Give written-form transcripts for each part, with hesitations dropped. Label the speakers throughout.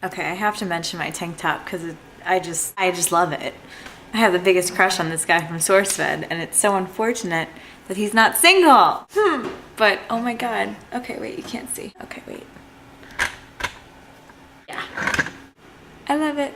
Speaker 1: Okay, I have to mention my tank top because I just love it. I have the biggest crush on this guy from SourceFed, and it's so unfortunate that he's not single. But oh my god. Okay, wait, you can't see. Okay, wait. Yeah. I love it.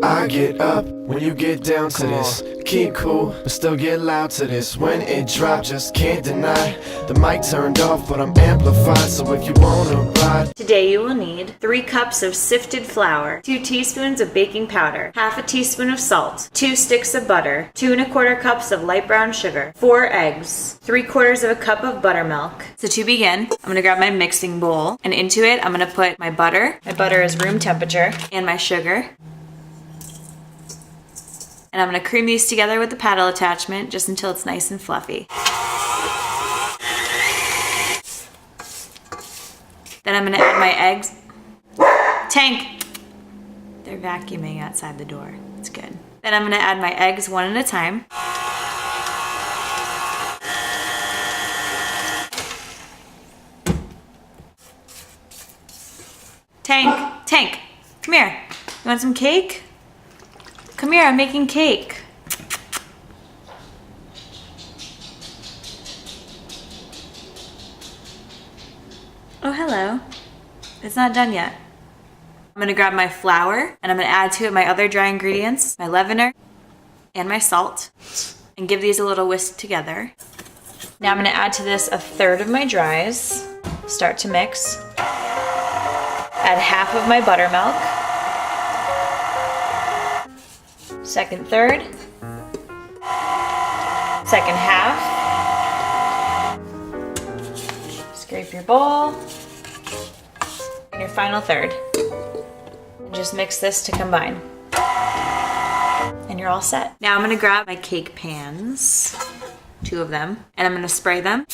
Speaker 2: I get up when you get down to this. Keep cool, but still get loud to this. When it drop, just can't deny. The mic turned off, but I'm amplified. So if you wanna ride.
Speaker 1: Today you will need 3 cups of sifted flour, 2 teaspoons of baking powder, half a teaspoon of salt, 2 sticks of butter, 2 1/4 cups of light brown sugar, 4 eggs, 3/4 of a cup of buttermilk. So to begin, I'm gonna grab my mixing bowl, and into it I'm gonna put my butter. My butter is room temperature, and my sugar. And I'm gonna cream these together with the paddle attachment just until it's nice and fluffy. Then I'm gonna add my eggs. Tank! They're vacuuming outside the door. It's good. Then I'm gonna add my eggs one at a time. Tank, come here. You want some cake? Come here, I'm making cake. Oh, hello. It's not done yet. I'm gonna grab my flour and I'm gonna add to it my other dry ingredients, my leavener and my salt, and give these a little whisk together. Now I'm gonna add to this 1/3 of my dries. Start to mix. Add half of my buttermilk. Second third, second half. Scrape your bowl, and your final third. And just mix this to combine. And you're all set. Now I'm gonna grab my cake pans, 2 of them, and I'm gonna spray them.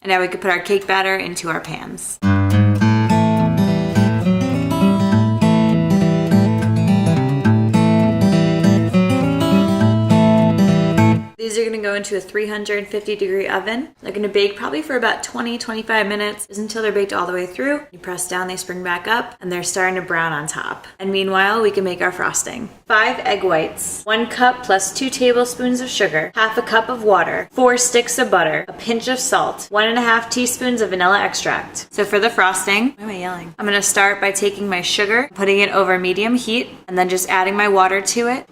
Speaker 1: And now we can put our cake batter into our pans. These are gonna go into a 350-degree oven. They're gonna bake probably for about 20-25 minutes, just until they're baked all the way through. You press down, they spring back up, and they're starting to brown on top. And meanwhile, we can make our frosting. 5 egg whites, 1 cup plus 2 tablespoons of sugar, half a cup of water, 4 sticks of butter, a pinch of salt, 1½ teaspoons of vanilla extract. So for the frosting, why am I yelling? I'm gonna start by taking my sugar, putting it over medium heat, and then just adding my water to it.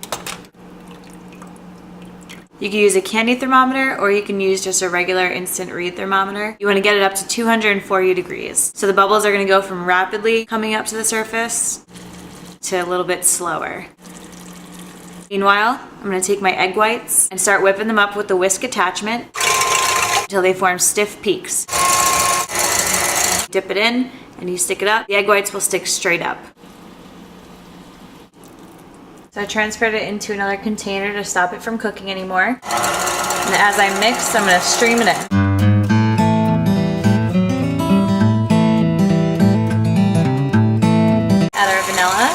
Speaker 1: You can use a candy thermometer or you can use just a regular instant read thermometer. You want to get it up to 240 degrees. So the bubbles are going to go from rapidly coming up to the surface to a little bit slower. Meanwhile, I'm going to take my egg whites and start whipping them up with the whisk attachment until they form stiff peaks. Dip it in and you stick it up. The egg whites will stick straight up. So I transferred it into another container to stop it from cooking anymore. And as I mix, I'm going to stream it in. Add our vanilla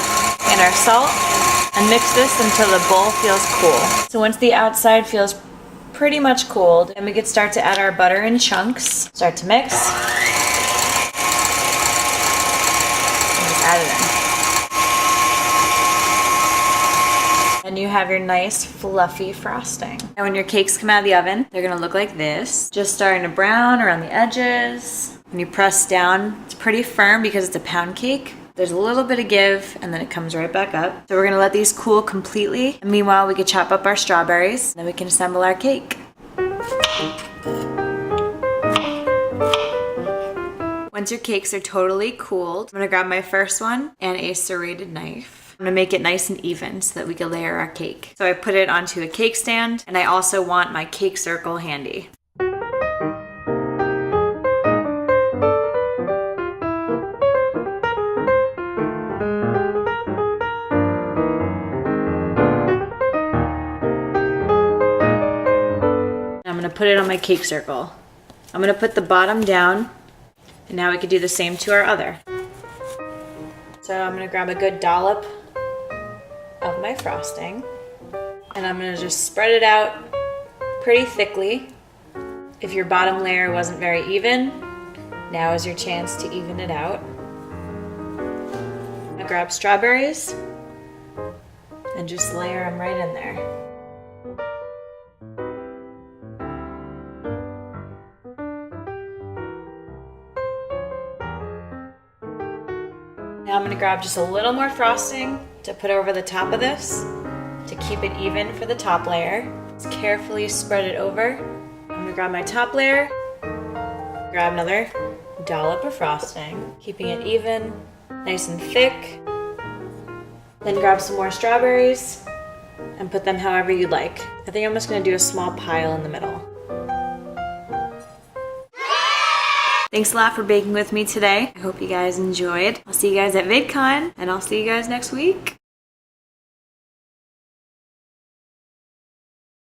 Speaker 1: and our salt and mix this until the bowl feels cool. So once the outside feels pretty much cooled, then we can start to add our butter in chunks. Start to mix. And just add it in. And you have your nice fluffy frosting. And when your cakes come out of the oven, they're gonna look like this. Just starting to brown around the edges. When you press down, it's pretty firm because it's a pound cake. There's a little bit of give and then it comes right back up. So we're gonna let these cool completely. And meanwhile, we can chop up our strawberries. Then we can assemble our cake. Once your cakes are totally cooled, I'm gonna grab my first one and a serrated knife. I'm gonna make it nice and even so that we can layer our cake. So I put it onto a cake stand, and I also want my cake circle handy. I'm gonna put it on my cake circle. I'm gonna put the bottom down, and now we can do the same to our other. So I'm gonna grab a good dollop of my frosting and I'm gonna just spread it out pretty thickly. If your bottom layer wasn't very even, now is your chance to even it out. gonna grab strawberries and just layer them right in there. Now I'm gonna grab just a little more frosting to put over the top of this to keep it even for the top layer. Just carefully spread it over. I'm gonna grab my top layer, grab another dollop of frosting, keeping it even, nice and thick. Then grab some more strawberries and put them however you'd like. I think I'm just gonna do a small pile in the middle. Thanks a lot for baking with me today. I hope you guys enjoyed. I'll see you guys at VidCon, and I'll see you guys next week.